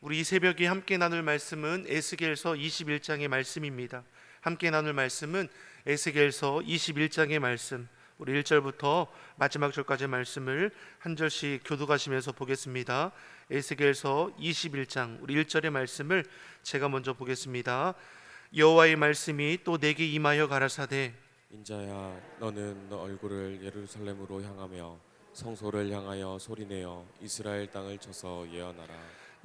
우리 이 새벽에 함께 나눌 말씀은 에스겔서 21장의 말씀입니다. 함께 나눌 말씀은 에스겔서 21장의 말씀, 우리 1절부터 마지막 절까지 말씀을 한 절씩 교독하시면서 보겠습니다. 에스겔서 21장 우리 1절의 말씀을 제가 먼저 보겠습니다. 여호와의 말씀이 또 내게 임하여 가라사대, 인자야, 너는 너 얼굴을 예루살렘으로 향하며 성소를 향하여 소리내어 이스라엘 땅을 쳐서 예언하라.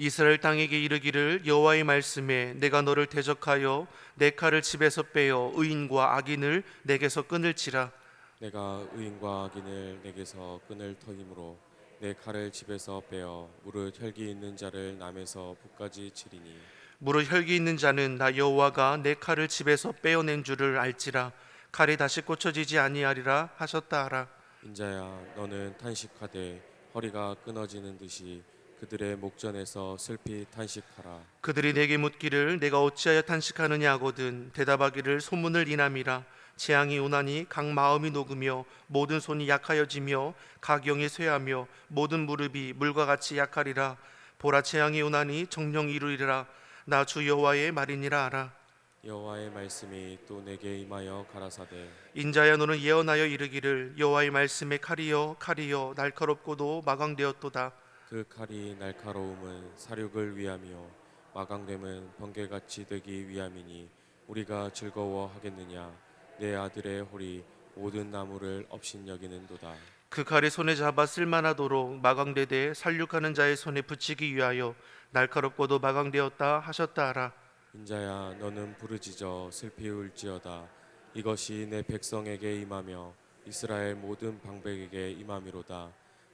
이스라엘 땅에게 이르기를 여호와의 말씀에 내가 너를 대적하여 내 칼을 집에서 빼어 의인과 악인을 내게서 끊을지라. 내가 의인과 악인을 내게서 끈을 터임으로 내 칼을 집에서 빼어 무릇 혈기 있는 자를 남에서 북까지 치리니. 무릇 혈기 있는 자는 나 여호와가 내 칼을 집에서 빼어낸 줄을 알지라. 칼이 다시 꽂혀지지 아니하리라 하셨다 하라. 인자야, 너는 탄식하되 허리가 끊어지는 듯이 그들의 목전에서 슬피 탄식하라. 그들이 내게 묻기를 내가 어찌하여 탄식하느냐 하거든 대답하기를 소문을 인함이라. 재앙이 오나니 각 마음이 녹으며 모든 손이 약하여지며 각 영이 쇠하며 모든 무릎이 물과 같이 약하리라. 보라, 재앙이 오나니 정령 이루리라. 나 주 여호와의 말이니라 하라. 여호와의 말씀이 또 내게 임하여 가라사대, 인자야, 너는 예언하여 이르기를 여호와의 말씀에 칼이여 칼이여 날카롭고도 마광되었도다. 그 칼이 날카로움은 사륙을 위함이요 마강됨은 번개같이 되기 위함이니 우리가 즐거워하겠느냐. 내 아들의 홀이 모든 나무를 업신여기는도다. 그 칼이 손에 잡아 쓸만하도록 마광되되 살육하는 자의 손에 붙이기 위하여 날카롭고도 마광되었다 하셨다 하라. 인자야, 너는 부르짖어 슬피 울지어다. 이것이 내 백성에게 임하며 이스라엘 모든 방백에게 임함이로다.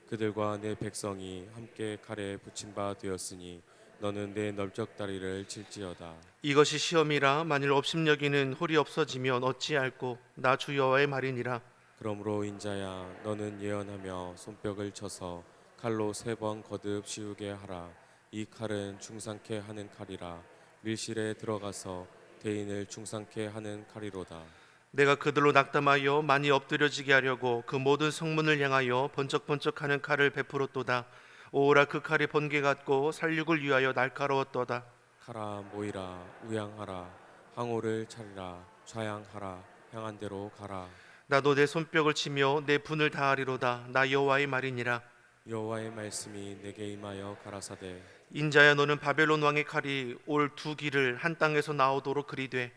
그들과 내 백성이 함께 칼에 붙임 바 되었으니 너는 내 넓적다리를 칠지어다. 이것이 시험이라. 만일 업심여기는 홀이 없어지면 어찌할꼬. 나 주 여호와의 말이니라. 그러므로 인자야, 너는 예언하며 손뼉을 쳐서 칼로 3번 거듭 씌우게 하라. 이 칼은 중상케 하는 칼이라. 밀실에 들어가서 대인을 중상케 하는 칼이로다. 내가 그들로 낙담하여 많이 엎드려지게 하려고 그 모든 성문을 향하여 번쩍번쩍하는 칼을 베풀었도다. 오라, 그 칼이 번개 같고 살육을 위하여 날카로웠도다. 칼아 모이라, 우양하라. 항오를 차리라, 좌양하라. 향한 대로 가라. 나도 내 손뼉을 치며 내 분을 다하리로다. 나 여호와의 말이니라. 여호와의 말씀이 내게 임하여 가라사대, 인자야, 너는 바벨론 왕의 칼이 올 두 길을 한 땅에서 나오도록 그리되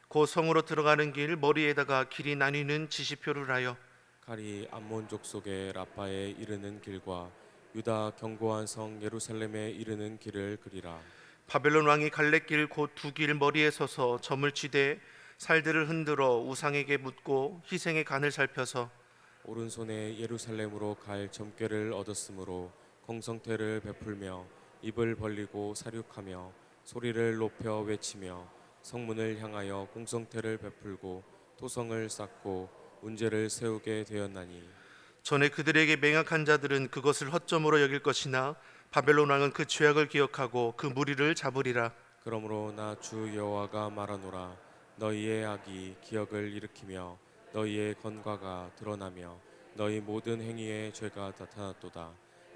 그 성으로 들어가는 길 머리에다가 길이 나뉘는 지시표를 하여 칼이 암몬 족속의 라파에 이르는 길과 유다 견고한 성 예루살렘에 이르는 길을 그리라. 바벨론 왕이 갈래길 곧 두 길 머리에 서서 점을 치되 살들을 흔들어 우상에게 묻고 희생의 간을 살펴서 오른손에 예루살렘으로 갈 점괘를 얻었으므로 공성태를 베풀며 입을 벌리고 사륙하며 소리를 높여 외치며 성문을 향하여 공성태를 베풀고 토성을 쌓고 운제를 세우게 되었나니. 전에 그들에게 맹약한 자들은 그것을 허점으로 여길 것이나 바벨론 왕은 그 죄악을 기억하고 그 무리를 잡으리라. 그러므로 나 주 여호와가 말하노라. 너희의 악이 기억을 일으키며 너희의 건과가 드러나며 너희 모든 행위의 죄가 나타났도다.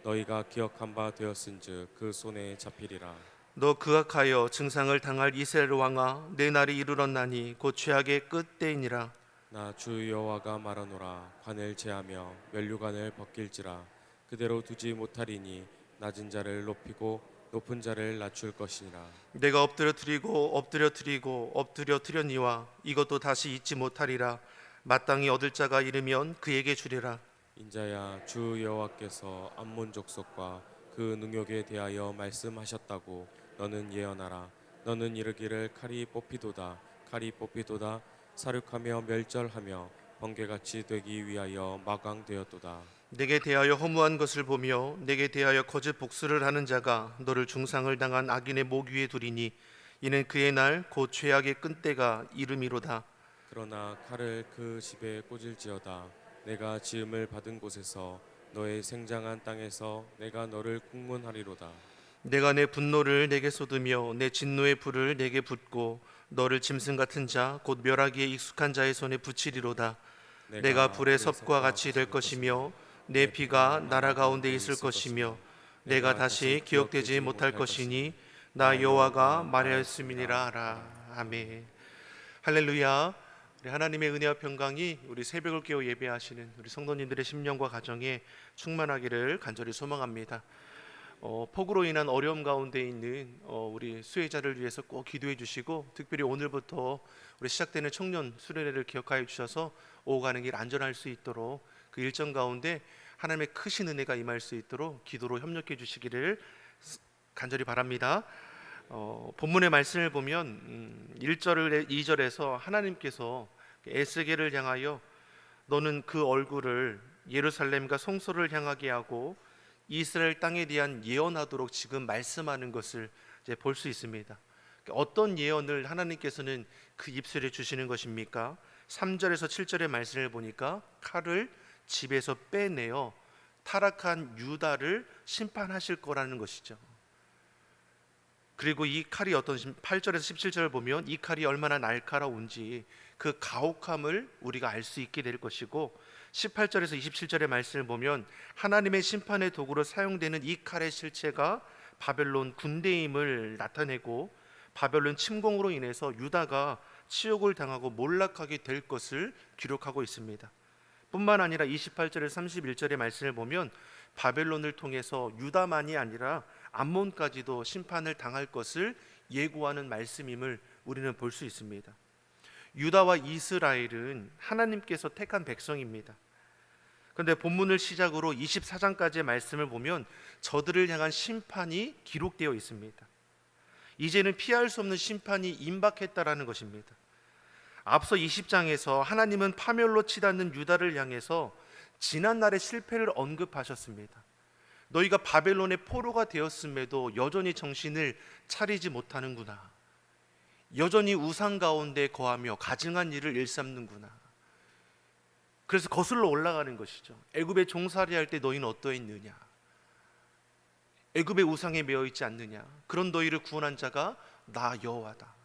너희가 기억한 바 되었은즉 그 손에 잡히리라. 너 그악하여 증상을 당할 이스라엘 왕아, 내 날이 이르렀나니 곧 죄악의 끝 때이니라. 나 주 여호와가 말하노라. 관을 제하며 면류관을 벗길지라. 그대로 두지 못하리니 낮은 자를 높이고 높은 자를 낮출 것이니라. 내가 엎드려 드리고 엎드려 드리고 엎드려 드렸니와 이것도 다시 잊지 못하리라. 마땅히 얻을 자가 이르면 그에게 주리라. 인자야, 주 여호와께서 암몬 족속과 그 능욕에 대하여 말씀하셨다고 너는 예언하라. 너는 이르기를 칼이 뽑히도다, 칼이 뽑히도다. 사륙하며 멸절하며 번개같이 되기 위하여 마광되었도다. 내게 대하여 허무한 것을 보며 내게 대하여 거짓 복수를 하는 자가 너를 중상을 당한 악인의 목 위에 두리니 이는 그의 날 곧 죄악의 끈때가 이름이로다. 그러나 칼을 그 집에 꽂을지어다. 내가 지음을 받은 곳에서 너의 생장한 땅에서 내가 너를 국문하리로다. 내가 내 분노를 내게 쏟으며 내 진노의 불을 내게 붓고 너를 짐승 같은 자 곧 멸하기에 익숙한 자의 손에 붙이리로다. 내가 불의 섭과 같이 될 것이며 내 피가 나라 가운데 있을 것이며 내가 다시 기억되지 못할 것이니 나 여호와가 말하였음이니라 하라. 아멘. 할렐루야. 우리 하나님의 은혜와 평강이 우리 새벽을 깨워 예배하시는 우리 성도님들의 심령과 가정에 충만하기를 간절히 소망합니다. 폭우로 인한 어려움 가운데 있는 우리 수혜자를 위해서 꼭 기도해 주시고, 특별히 오늘부터 우리 시작되는 청년 수련회를 기억하여 주셔서 오고 가는 길 안전할 수 있도록 그 일정 가운데 하나님의 크신 은혜가 임할 수 있도록 기도로 협력해 주시기를 간절히 바랍니다. 본문의 말씀을 보면 1절 2절에서 하나님께서 에스겔을 향하여 너는 그 얼굴을 예루살렘과 성소를 향하게 하고 이스라엘 땅에 대한 예언하도록 지금 말씀하는 것을 이제 볼 수 있습니다. 어떤 예언을 하나님께서는 그 입술에 주시는 것입니까? 3절에서 7절의 말씀을 보니까 칼을 집에서 빼내어 타락한 유다를 심판하실 거라는 것이죠. 그리고 이 칼이 8절에서 17절을 보면 이 칼이 얼마나 날카로운지 그 가혹함을 우리가 알 수 있게 될 것이고, 18절에서 27절의 말씀을 보면 하나님의 심판의 도구로 사용되는 이 칼의 실체가 바벨론 군대임을 나타내고, 바벨론 침공으로 인해서 유다가 치욕을 당하고 몰락하게 될 것을 기록하고 있습니다. 뿐만 아니라 28절에서 31절의 말씀을 보면 바벨론을 통해서 유다만이 아니라 암몬까지도 심판을 당할 것을 예고하는 말씀임을 우리는 볼 수 있습니다. 유다와 이스라엘은 하나님께서 택한 백성입니다. 그런데 본문을 시작으로 24장까지의 말씀을 보면 저들을 향한 심판이 기록되어 있습니다. 이제는 피할 수 없는 심판이 임박했다라는 것입니다. 앞서 20장에서 하나님은 파멸로 치닫는 유다를 향해서 지난날의 실패를 언급하셨습니다. 너희가 바벨론의 포로가 되었음에도 여전히 정신을 차리지 못하는구나. 여전히 우상 가운데 거하며 가증한 일을 일삼는구나. 그래서 거슬러 올라가는 것이죠. 애굽에 종살이할 때 너희는 어떠했느냐? 애굽의 우상에 매어 있지 않느냐? 그런 너희를 구원한 자가 나 여호와다.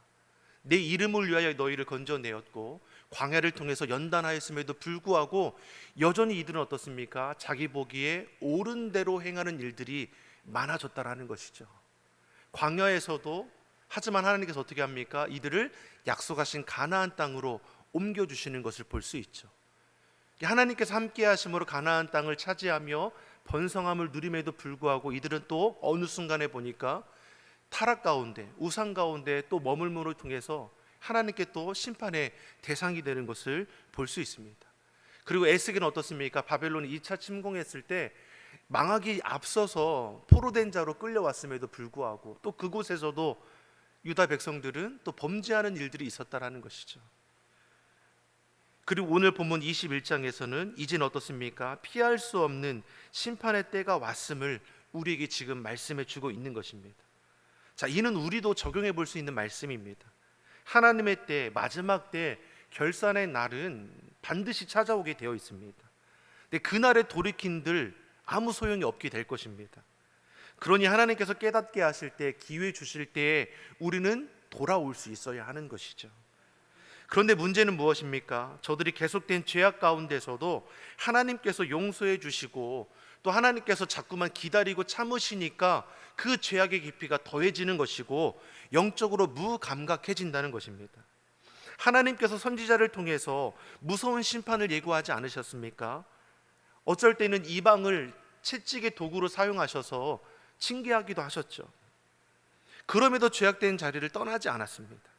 내 이름을 위하여 너희를 건져내었고 광야를 통해서 연단하였음에도 불구하고 여전히 이들은 어떻습니까? 자기 보기에 옳은 대로 행하는 일들이 많아졌다라는 것이죠. 광야에서도 하지만 하나님께서 어떻게 합니까? 이들을 약속하신 가나안 땅으로 옮겨주시는 것을 볼 수 있죠. 하나님께서 함께 하심으로 가나안 땅을 차지하며 번성함을 누림에도 불구하고 이들은 또 어느 순간에 보니까 타락 가운데, 우상 가운데 또 머물므로 통해서 하나님께 또 심판의 대상이 되는 것을 볼 수 있습니다. 그리고 에스겔은 어떻습니까? 바벨론이 2차 침공했을 때 망하기 앞서서 포로된 자로 끌려왔음에도 불구하고 또 그곳에서도 유다 백성들은 또 범죄하는 일들이 있었다라는 것이죠. 그리고 오늘 본문 21장에서는 이젠 어떻습니까? 피할 수 없는 심판의 때가 왔음을 우리에게 지금 말씀해 주고 있는 것입니다. 자, 이는 우리도 적용해 볼 수 있는 말씀입니다. 하나님의 때, 마지막 때 결산의 날은 반드시 찾아오게 되어 있습니다. 근데 그날에 돌이킨들 아무 소용이 없게 될 것입니다. 그러니 하나님께서 깨닫게 하실 때, 기회 주실 때에 우리는 돌아올 수 있어야 하는 것이죠. 그런데 문제는 무엇입니까? 저들이 계속된 죄악 가운데서도 하나님께서 용서해 주시고 또 하나님께서 자꾸만 기다리고 참으시니까 그 죄악의 깊이가 더해지는 것이고 영적으로 무감각해진다는 것입니다. 하나님께서 선지자를 통해서 무서운 심판을 예고하지 않으셨습니까? 어쩔 때는 이방을 채찍의 도구로 사용하셔서 징계하기도 하셨죠. 그럼에도 죄악된 자리를 떠나지 않았습니다.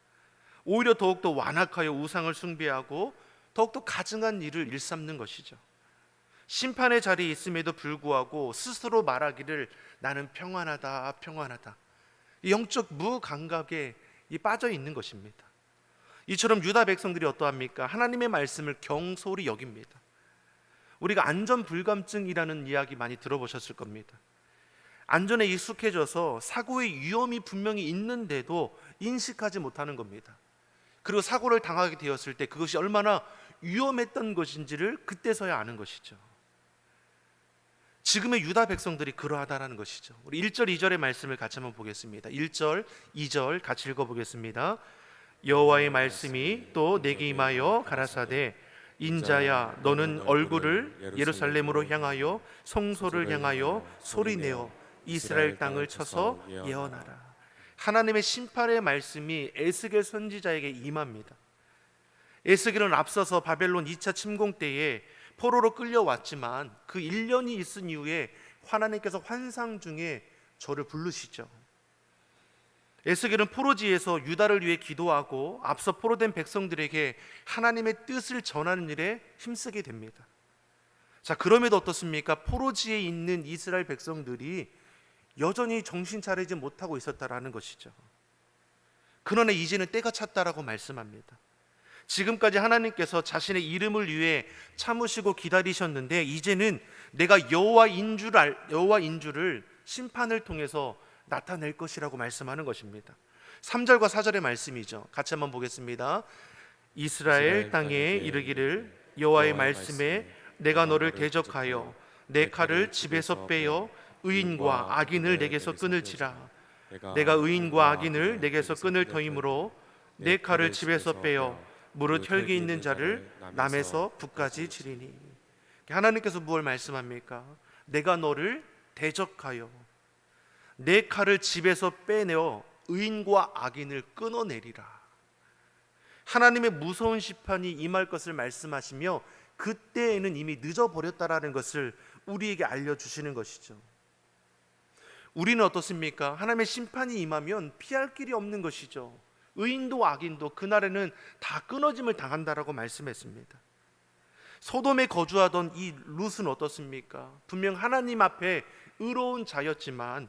오히려 더욱더 완악하여 우상을 숭배하고 더욱더 가증한 일을 일삼는 것이죠. 심판의 자리에 있음에도 불구하고 스스로 말하기를 나는 평안하다, 평안하다. 영적 무감각에 빠져 있는 것입니다. 이처럼 유다 백성들이 어떠합니까? 하나님의 말씀을 경솔히 여깁니다. 우리가 안전불감증이라는 이야기 많이 들어보셨을 겁니다. 안전에 익숙해져서 사고의 위험이 분명히 있는데도 인식하지 못하는 겁니다. 그리고 사고를 당하게 되었을 때 그것이 얼마나 위험했던 것인지를 그때서야 아는 것이죠. 지금의 유다 백성들이 그러하다라는 것이죠. 우리 1절 2절의 말씀을 같이 한번 보겠습니다. 1절 2절 같이 읽어보겠습니다. 여호와의 말씀이 또 내게 임하여 가라사대 인자야 너는 얼굴을 예루살렘으로 향하여 성소를 향하여 소리내어 이스라엘 땅을 쳐서 예언하라. 하나님의 심판의 말씀이 에스겔 선지자에게 임합니다. 에스겔은 앞서서 바벨론 2차 침공 때에 포로로 끌려왔지만 그 1년이 있은 이후에 하나님께서 환상 중에 저를 부르시죠. 에스겔은 포로지에서 유다를 위해 기도하고 앞서 포로된 백성들에게 하나님의 뜻을 전하는 일에 힘쓰게 됩니다. 자, 그럼에도 어떻습니까? 포로지에 있는 이스라엘 백성들이 여전히 정신 차리지 못하고 있었다라는 것이죠. 그러나 이제는 때가 찼다라고 말씀합니다. 지금까지 하나님께서 자신의 이름을 위해 참으시고 기다리셨는데 이제는 내가 여호와인 줄을 심판을 통해서 나타낼 것이라고 말씀하는 것입니다. 3절과 4절의 말씀이죠. 같이 한번 보겠습니다. 이스라엘 땅에 이르기를 여호와의 말씀에 내가 너를 대적하여 내 칼을 집에서 빼어 의인과 악인을 내게서 끊을지라. 내가 의인과 악인을 내게서 끊을 터이므로 내 칼을 집에서 빼어 무릇 혈기 있는 자를 남에서 북까지 치리니. 하나님께서 무엇을 말씀합니까? 내가 너를 대적하여 내 칼을 집에서 빼내어 의인과 악인을 끊어내리라. 하나님의 무서운 심판이 임할 것을 말씀하시며 그때에는 이미 늦어버렸다라는 것을 우리에게 알려주시는 것이죠. 우리는 어떻습니까? 하나님의 심판이 임하면 피할 길이 없는 것이죠. 의인도 악인도 그날에는 다 끊어짐을 당한다라고 말씀했습니다. 소돔에 거주하던 이 룻은 어떻습니까? 분명 하나님 앞에 의로운 자였지만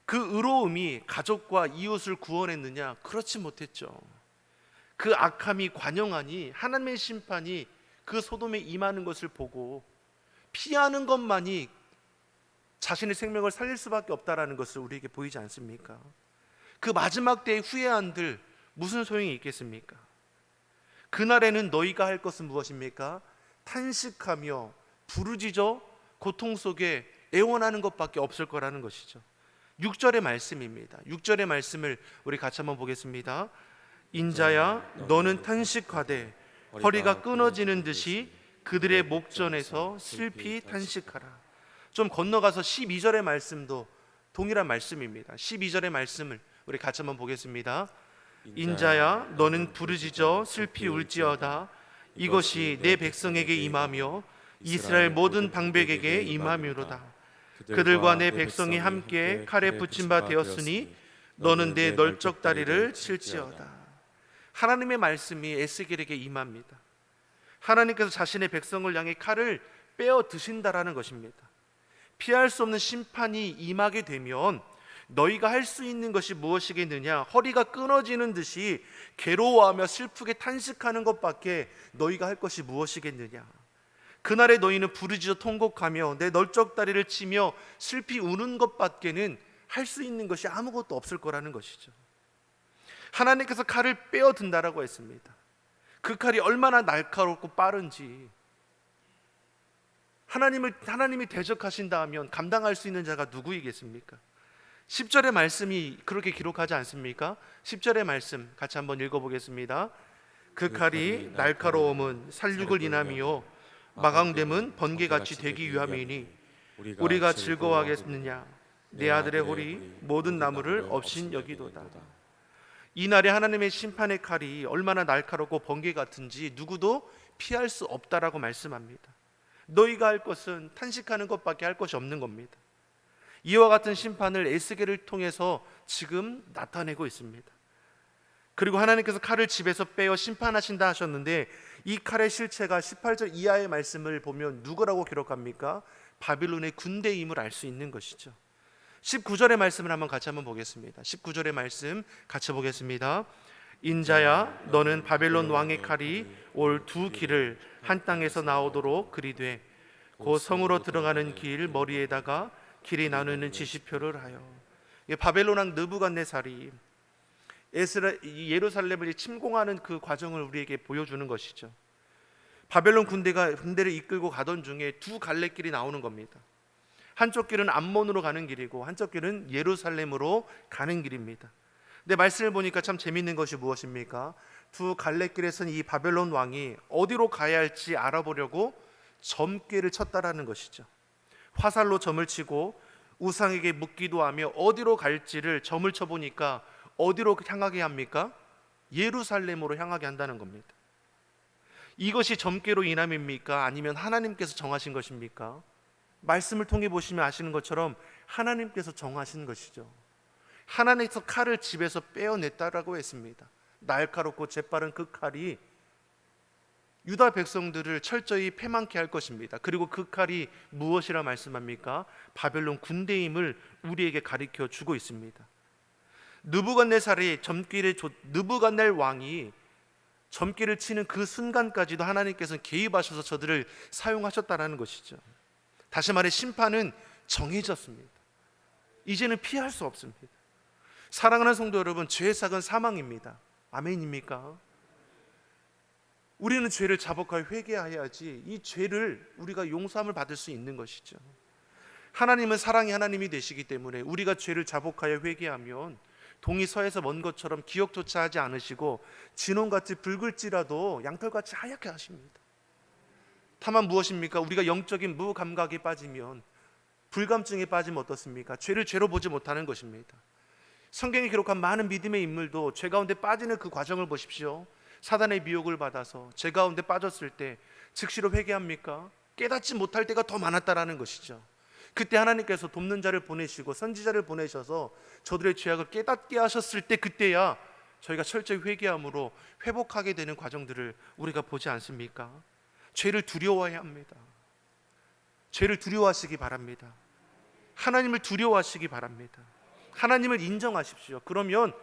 그 의로움이 가족과 이웃을 구원했느냐? 그렇지 못했죠. 그 악함이 관영하니 하나님의 심판이 그 소돔에 임하는 것을 보고 피하는 것만이 자신의 생명을 살릴 수밖에 없다라는 것을 우리에게 보이지 않습니까? 그 마지막 때의 후회한들 무슨 소용이 있겠습니까? 그날에는 너희가 할 것은 무엇입니까? 탄식하며 부르짖어 고통 속에 애원하는 것밖에 없을 거라는 것이죠. 6절의 말씀입니다. 6절의 말씀을 우리 같이 한번 보겠습니다. 인자야 너는 탄식하되 허리가 끊어지는 듯이 그들의 목전에서 슬피 탄식하라. 좀 건너가서 12절의 말씀도 동일한 말씀입니다. 12절의 말씀을 우리 같이 한번 보겠습니다. 인자야 너는 부르짖어 슬피 울지어다. 이것이 내 백성에게 임하며 이스라엘 모든 방백에게 임함이로다. 그들과 내 백성이 함께 칼에 붙임 바 되었으니 너는 내 널쩍 다리를 칠지어다. 하나님의 말씀이 에스겔에게 임합니다. 하나님께서 자신의 백성을 향해 칼을 빼어 드신다라는 것입니다. 피할 수 없는 심판이 임하게 되면 너희가 할 수 있는 것이 무엇이겠느냐? 허리가 끊어지는 듯이 괴로워하며 슬프게 탄식하는 것밖에 너희가 할 것이 무엇이겠느냐? 그날에 너희는 부르짖어 통곡하며 내 널쩍 다리를 치며 슬피 우는 것밖에는 할 수 있는 것이 아무것도 없을 거라는 것이죠. 하나님께서 칼을 빼어 든다라고 했습니다. 그 칼이 얼마나 날카롭고 빠른지 하나님이 대적하신다 하면 감당할 수 있는 자가 누구이겠습니까? 10절의 말씀이 그렇게 기록하지 않습니까? 10절의 말씀 같이 한번 읽어보겠습니다. 그 칼이 날카로움은 살육을 인함이요 마강됨은 번개같이 되기 위함이니 우리가 즐거워하겠느냐? 내 아들의 홀이 모든 나무를 없인 여기도다. 이날에 하나님의 심판의 칼이 얼마나 날카롭고 번개 같은지 누구도 피할 수 없다라고 말씀합니다. 너희가 할 것은 탄식하는 것밖에 할 것이 없는 겁니다. 이와 같은 심판을 에스겔을 통해서 지금 나타내고 있습니다. 그리고 하나님께서 칼을 집에서 빼어 심판하신다 하셨는데 이 칼의 실체가 18절 이하의 말씀을 보면 누구라고 기록합니까? 바빌론의 군대임을 알 수 있는 것이죠. 19절의 말씀을 같이 한번 보겠습니다. 19절의 말씀 같이 보겠습니다. 인자야 너는 바벨론 왕의 칼이 올 두 길을 한 땅에서 나오도록 그리되 그 성으로 들어가는 길 머리에다가 길이 나누는 지시표를 하여. 바벨론 왕 느부갓네살이 예루살렘을 침공하는 그 과정을 우리에게 보여주는 것이죠. 바벨론 군대를 이끌고 가던 중에 두 갈래길이 나오는 겁니다. 한쪽 길은 암몬으로 가는 길이고 한쪽 길은 예루살렘으로 가는 길입니다. 근데 말씀을 보니까 참 재밌는 것이 무엇입니까? 두 갈래길에서는 이 바벨론 왕이 어디로 가야 할지 알아보려고 점괘를 쳤다라는 것이죠. 화살로 점을 치고 우상에게 묻기도 하며 어디로 갈지를 점을 쳐보니까 어디로 향하게 합니까? 예루살렘으로 향하게 한다는 겁니다. 이것이 점괘로 인함입니까? 아니면 하나님께서 정하신 것입니까? 말씀을 통해 보시면 아시는 것처럼 하나님께서 정하신 것이죠. 하나님께서 칼을 집에서 빼어냈다라고 했습니다. 날카롭고 재빠른 그 칼이 유다 백성들을 철저히 패망케 할 것입니다. 그리고 그 칼이 무엇이라 말씀합니까? 바벨론 군대임을 우리에게 가르쳐 주고 있습니다. 느부갓네살 왕이 점괘를 치는 그 순간까지도 하나님께서는 개입하셔서 저들을 사용하셨다는 것이죠. 다시 말해 심판은 정해졌습니다. 이제는 피할 수 없습니다. 사랑하는 성도 여러분, 죄의 삭은 사망입니다. 아멘입니까? 우리는 죄를 자복하여 회개해야지 이 죄를 우리가 용서함을 받을 수 있는 것이죠. 하나님은 사랑의 하나님이 되시기 때문에 우리가 죄를 자복하여 회개하면 동이 서에서 먼 것처럼 기억조차 하지 않으시고 진홍같이 붉을지라도 양털같이 하얗게 하십니다. 다만 무엇입니까? 우리가 영적인 무감각에 빠지면, 불감증에 빠지면 어떻습니까? 죄를 죄로 보지 못하는 것입니다. 성경에 기록한 많은 믿음의 인물도 죄 가운데 빠지는 그 과정을 보십시오. 사단의 미혹을 받아서 죄 가운데 빠졌을 때 즉시로 회개합니까? 깨닫지 못할 때가 더 많았다라는 것이죠. 그때 하나님께서 돕는 자를 보내시고 선지자를 보내셔서 저들의 죄악을 깨닫게 하셨을 때, 그때야 저희가 철저히 회개함으로 회복하게 되는 과정들을 우리가 보지 않습니까? 죄를 두려워해야 합니다. 죄를 두려워하시기 바랍니다. 하나님을 두려워하시기 바랍니다. 하나님을 인정하십시오. 그러면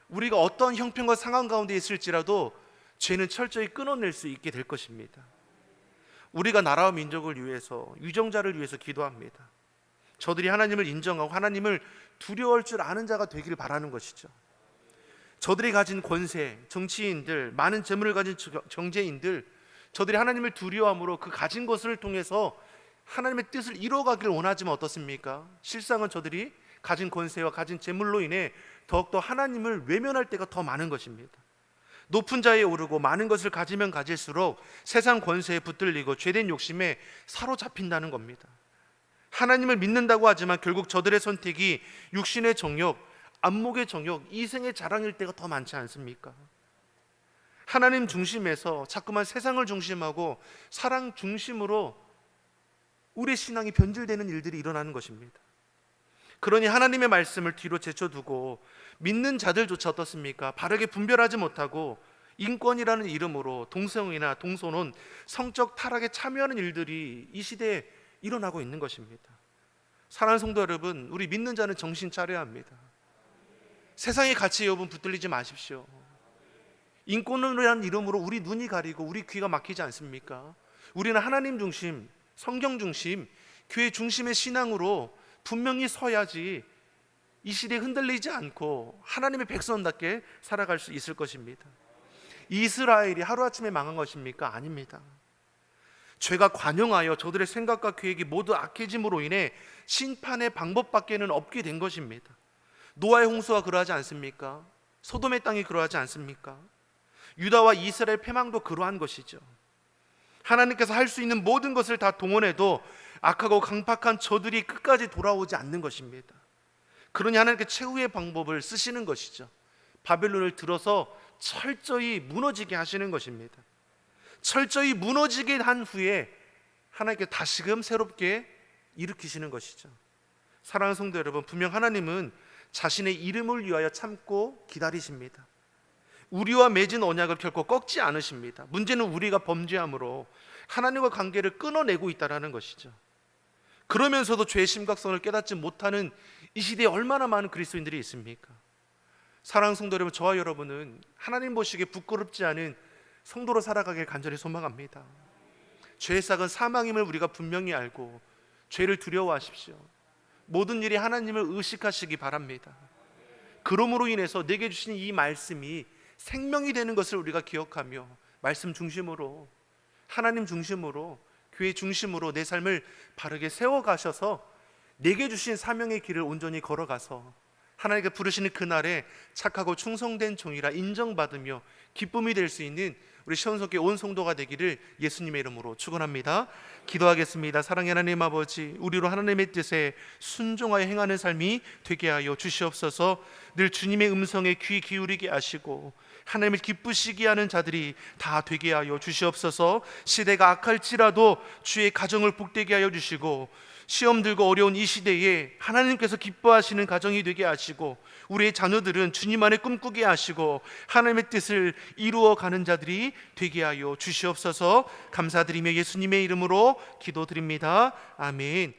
우리가 어떤 형편과 상황 가운데 있을지라도 죄는 철저히 끊어낼 수 있게 될 것입니다. 우리가 나라와 민족을 위해서, 유정자를 위해서 기도합니다. 저들이 하나님을 인정하고 하나님을 두려워할 줄 아는 자가 되기를 바라는 것이죠. 저들이 가진 권세, 정치인들, 많은 재물을 가진 정제인들, 저들이 하나님을 두려워함으로 그 가진 것을 통해서 하나님의 뜻을 이루어가기를 원하지만 어떻습니까? 실상은 저들이 가진 권세와 가진 재물로 인해 더욱더 하나님을 외면할 때가 더 많은 것입니다. 높은 자에 오르고 많은 것을 가지면 가질수록 세상 권세에 붙들리고 죄된 욕심에 사로잡힌다는 겁니다. 하나님을 믿는다고 하지만 결국 저들의 선택이 육신의 정욕, 안목의 정욕, 이생의 자랑일 때가 더 많지 않습니까? 하나님 중심에서 자꾸만 세상을 중심하고 사랑 중심으로 우리의 신앙이 변질되는 일들이 일어나는 것입니다. 그러니 하나님의 말씀을 뒤로 제쳐두고 믿는 자들조차 어떻습니까? 바르게 분별하지 못하고 인권이라는 이름으로 동성이나 동성혼, 성적 타락에 참여하는 일들이 이 시대에 일어나고 있는 것입니다. 사랑하는 성도 여러분, 우리 믿는 자는 정신 차려야 합니다. 세상의 가치에 여러분 붙들리지 마십시오. 인권이라는 이름으로 우리 눈이 가리고 우리 귀가 막히지 않습니까? 우리는 하나님 중심, 성경 중심, 교회 중심의 신앙으로 분명히 서야지 이 시대에 흔들리지 않고 하나님의 백성답게 살아갈 수 있을 것입니다. 이스라엘이 하루아침에 망한 것입니까? 아닙니다. 죄가 관영하여 저들의 생각과 계획이 모두 악해짐으로 인해 심판의 방법밖에는 없게 된 것입니다. 노아의 홍수가 그러하지 않습니까? 소돔의 땅이 그러하지 않습니까? 유다와 이스라엘 패망도 그러한 것이죠. 하나님께서 할 수 있는 모든 것을 다 동원해도 악하고 강팍한 저들이 끝까지 돌아오지 않는 것입니다. 그러니 하나님께 최후의 방법을 쓰시는 것이죠. 바벨론을 들어서 철저히 무너지게 하시는 것입니다. 철저히 무너지게 한 후에 하나님께 다시금 새롭게 일으키시는 것이죠. 사랑하는 성도 여러분, 분명 하나님은 자신의 이름을 위하여 참고 기다리십니다. 우리와 맺은 언약을 결코 꺾지 않으십니다. 문제는 우리가 범죄함으로 하나님과 관계를 끊어내고 있다는 것이죠. 그러면서도 죄의 심각성을 깨닫지 못하는 이 시대에 얼마나 많은 그리스도인들이 있습니까? 사랑하는 성도 여러분, 저와 여러분은 하나님 보시기에 부끄럽지 않은 성도로 살아가길 간절히 소망합니다. 죄의 삭은 사망임을 우리가 분명히 알고 죄를 두려워하십시오. 모든 일이 하나님을 의식하시기 바랍니다. 그러므로 인해서 내게 주신 이 말씀이 생명이 되는 것을 우리가 기억하며 말씀 중심으로, 하나님 중심으로, 교회 중심으로 내 삶을 바르게 세워가셔서 내게 주신 사명의 길을 온전히 걸어가서 하나님께 부르시는 그날에 착하고 충성된 종이라 인정받으며 기쁨이 될 수 있는 우리 시온성교회 온 성도가 되기를 예수님의 이름으로 축원합니다. 기도하겠습니다. 사랑의 하나님 아버지, 우리로 하나님의 뜻에 순종하여 행하는 삶이 되게 하여 주시옵소서. 늘 주님의 음성에 귀 기울이게 하시고 하나님을 기쁘시게 하는 자들이 다 되게 하여 주시옵소서. 시대가 악할지라도 주의 가정을 복되게 하여 주시고 시험 들고 어려운 이 시대에 하나님께서 기뻐하시는 가정이 되게 하시고 우리의 자녀들은 주님 안에 꿈꾸게 하시고 하나님의 뜻을 이루어가는 자들이 되게 하여 주시옵소서. 감사드리며 예수님의 이름으로 기도드립니다. 아멘.